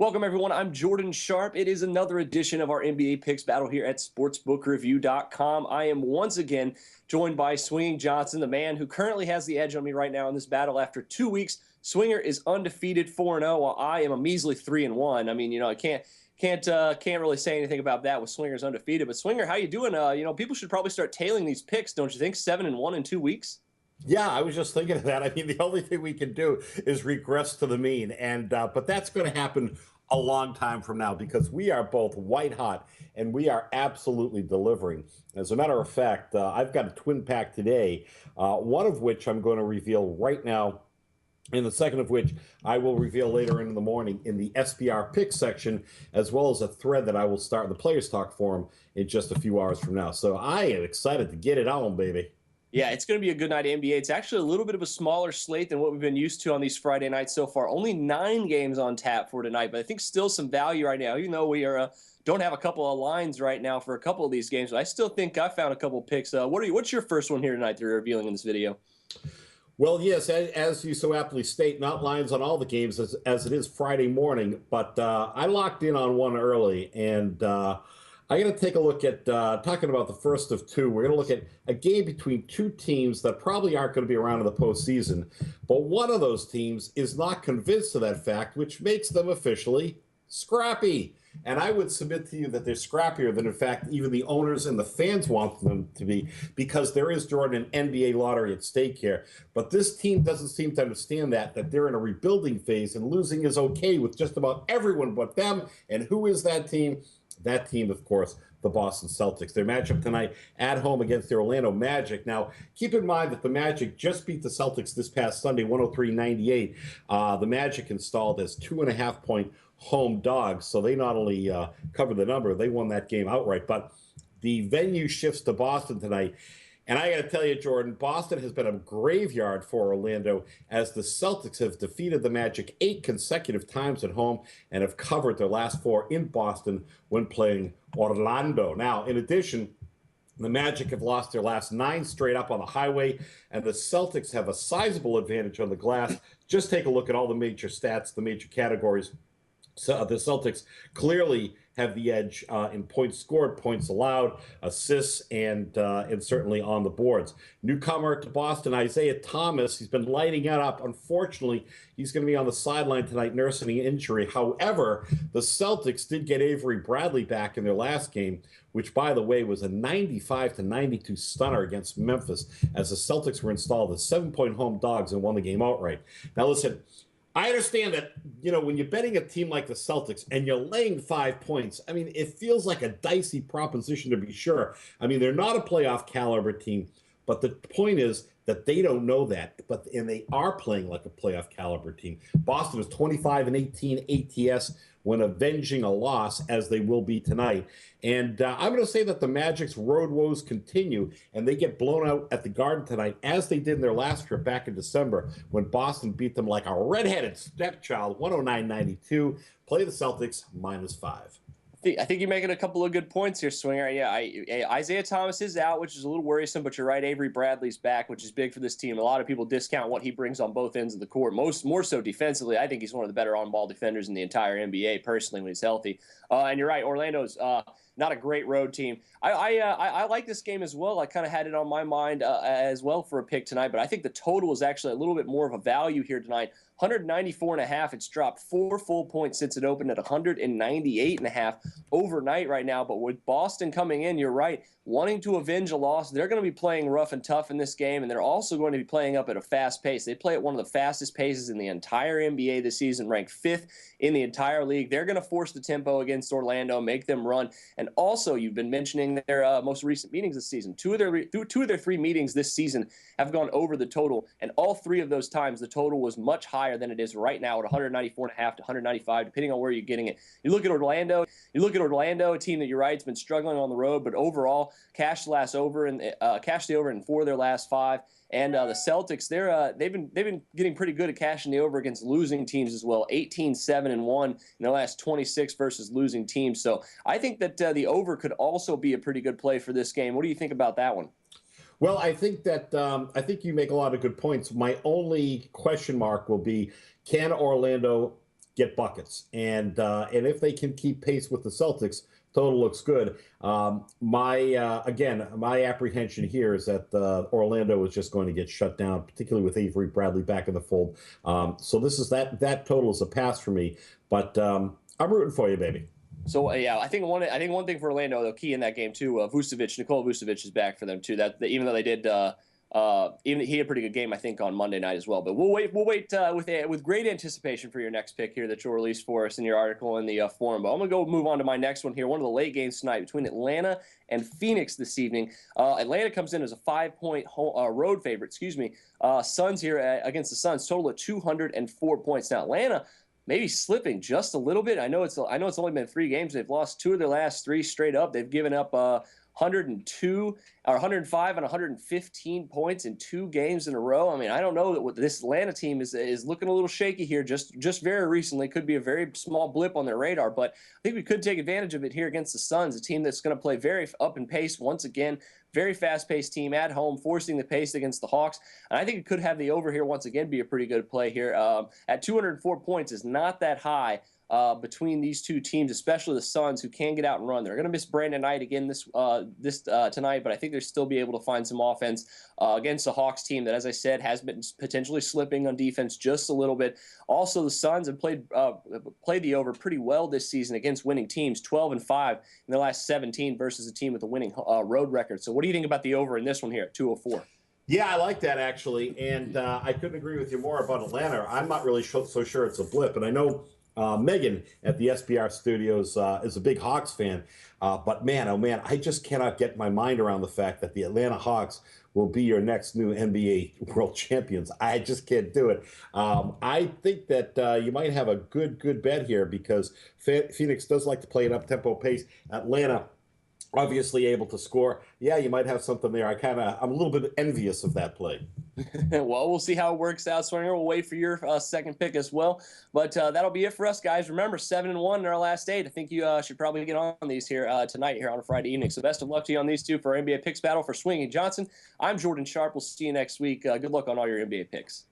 Welcome, everyone. I'm Jordan Sharp. It is another edition of our NBA Picks Battle here at SportsbookReview.com. I am once again joined by Swinging Johnson, the man who currently has the edge on me right now in this battle. After 2 weeks, Swinger is undefeated 4-0, while I am a measly 3-1. I mean, I can't really say anything about that with Swinger's undefeated. But Swinger, how you doing? People should probably start tailing these picks, don't you think? 7-1 in 2 weeks. Yeah, I was just thinking of that. I mean, the only thing we can do is regress to the mean, and but that's going to happen a long time from now because we are both white hot and we are absolutely delivering. As a matter of fact, I've got a twin pack today, one of which I'm going to reveal right now, and the second of which I will reveal later in the morning in the SBR pick section, as well as a thread that I will start in the Players Talk forum in just a few hours from now. So I am excited to get it on, baby. Yeah, it's going to be a good night of NBA. It's actually a little bit of a smaller slate than what we've been used to on these Friday nights so far. Only 9 games on tap for tonight, but I think still some value right now. Even though we don't have a couple of lines right now for a couple of these games, but I still think I found a couple of picks. What's your first one here tonight that you're revealing in this video? Well, yes, as you so aptly state, not lines on all the games as it is Friday morning, but I locked in on one early, and I'm going to take a look at talking about the first of two. We're going to look at a game between two teams that probably aren't going to be around in the postseason, but one of those teams is not convinced of that fact, which makes them officially scrappy. And I would submit to you that they're scrappier than, in fact, even the owners and the fans want them to be, because there is, Jordan, an NBA lottery at stake here. But this team doesn't seem to understand that they're in a rebuilding phase, and losing is okay with just about everyone but them. And who is that team? That team, of course, the Boston Celtics. Their matchup tonight at home against the Orlando Magic. Now, keep in mind that the Magic just beat the Celtics this past Sunday, 103-98. The Magic installed as 2.5-point home dogs. So they not only covered the number, they won that game outright. But the venue shifts to Boston tonight. And I got to tell you, Jordan, Boston has been a graveyard for Orlando as the Celtics have defeated the Magic 8 consecutive times at home and have covered their last 4 in Boston when playing Orlando. Now, in addition, the Magic have lost their last 9 straight up on the highway, and the Celtics have a sizable advantage on the glass. Just take a look at all the major stats, the major categories. So the Celtics clearly have the edge in points scored, points allowed, assists, and certainly on the boards. Newcomer to Boston, Isaiah Thomas. He's been lighting it up. Unfortunately, he's going to be on the sideline tonight nursing an injury. However, the Celtics did get Avery Bradley back in their last game, which, by the way, was a 95-92 stunner against Memphis, as the Celtics were installed as 7-point home dogs and won the game outright. Now, listen, I understand that, when you're betting a team like the Celtics and you're laying 5 points, I mean, it feels like a dicey proposition to be sure. I mean, they're not a playoff caliber team, but the point is that they don't know that, and they are playing like a playoff caliber team. Boston is 25-18 ATS when avenging a loss, as they will be tonight. And I'm going to say that the Magic's road woes continue, and they get blown out at the Garden tonight, as they did in their last trip back in December when Boston beat them like a redheaded stepchild, 109-92. Play the Celtics -5. I think you're making a couple of good points here, Swinger. Yeah, Isaiah Thomas is out, which is a little worrisome, but you're right. Avery Bradley's back, which is big for this team. A lot of people discount what he brings on both ends of the court, more so defensively. I think he's one of the better on-ball defenders in the entire NBA, personally, when he's healthy. And you're right, Orlando's not a great road team. I like this game as well. I kind of had it on my mind as well for a pick tonight, but I think the total is actually a little bit more of a value here tonight. 194.5. It's dropped 4 full points since it opened at 198.5 overnight right now. But with Boston coming in, you're right, wanting to avenge a loss, they're going to be playing rough and tough in this game, and they're also going to be playing up at a fast pace. They play at one of the fastest paces in the entire NBA this season, ranked 5th in the entire league. They're going to force the tempo against Orlando, make them run. And also, you've been mentioning their most recent meetings this season. Two of their 3 meetings this season have gone over the total, and all 3 of those times the total was much higher than it is right now at 194.5 to 195, depending on where you're getting it. You look at Orlando, a team that, you're right, it's been struggling on the road, but overall cashed the over in 4 of their last 5. And the Celtics, they've been getting pretty good at cashing the over against losing teams as well. 18-7-1 in their last 26 versus losing teams. So I think that the over could also be a pretty good play for this game. What do you think about that one? Well, I think you make a lot of good points. My only question mark will be, can Orlando get buckets. And if they can keep pace with the Celtics, total looks good. My apprehension here is that Orlando is just going to get shut down, particularly with Avery Bradley back in the fold. So this is that total is a pass for me, but I'm rooting for you, baby. So yeah, I think one thing for Orlando, though, key in that game too, Nikola Vucevic is back for them too. Even though they did, even he had a pretty good game, I think, on Monday night as well. But we'll wait with great anticipation for your next pick here that you'll release for us in your article in the forum. But I'm gonna move on to my next one here. One of the late games tonight between Atlanta and Phoenix this evening. Atlanta comes in as a 5-point road favorite. Excuse me. Suns here against the Suns, total of 204 points. Now Atlanta maybe slipping just a little bit. I know it's only been 3 games. They've lost 2 of their last 3 straight up. They've given up 102 or 105 and 115 points in 2 games in a row. I mean, I don't know that this Atlanta team is looking a little shaky here. Just very recently, could be a very small blip on their radar, but I think we could take advantage of it here against the Suns, a team that's going to play very up in pace once again. Very fast-paced team at home, forcing the pace against the Hawks. And I think it could have the over here once again be a pretty good play here. At 204 points is not that high between these two teams, especially the Suns, who can get out and run. They're going to miss Brandon Knight again this tonight, but I think they'll still be able to find some offense against the Hawks team that, as I said, has been potentially slipping on defense just a little bit. Also, the Suns have played the over pretty well this season against winning teams, 12-5 in their last 17 versus a team with a winning road record. So what do you think about the over in this one here at 204? Yeah, I like that actually, and I couldn't agree with you more about Atlanta. I'm not really so sure it's a blip, and I know Megan at the SBR Studios is a big Hawks fan, but man, oh man, I just cannot get my mind around the fact that the Atlanta Hawks will be your next new NBA World Champions. I just can't do it. I think that you might have a good bet here because Phoenix does like to play an up-tempo pace. Atlanta obviously able to score. Yeah, you might have something there. I'm a little bit envious of that play. Well, we'll see how it works out, Swinger. We'll wait for your second pick as well. But that'll be it for us, guys. Remember, 7-1 in our last 8. I think you should probably get on these here tonight here on a Friday evening. So best of luck to you on these two for our NBA picks battle. For Swinging Johnson, I'm Jordan Sharp. We'll see you next week. Good luck on all your NBA picks.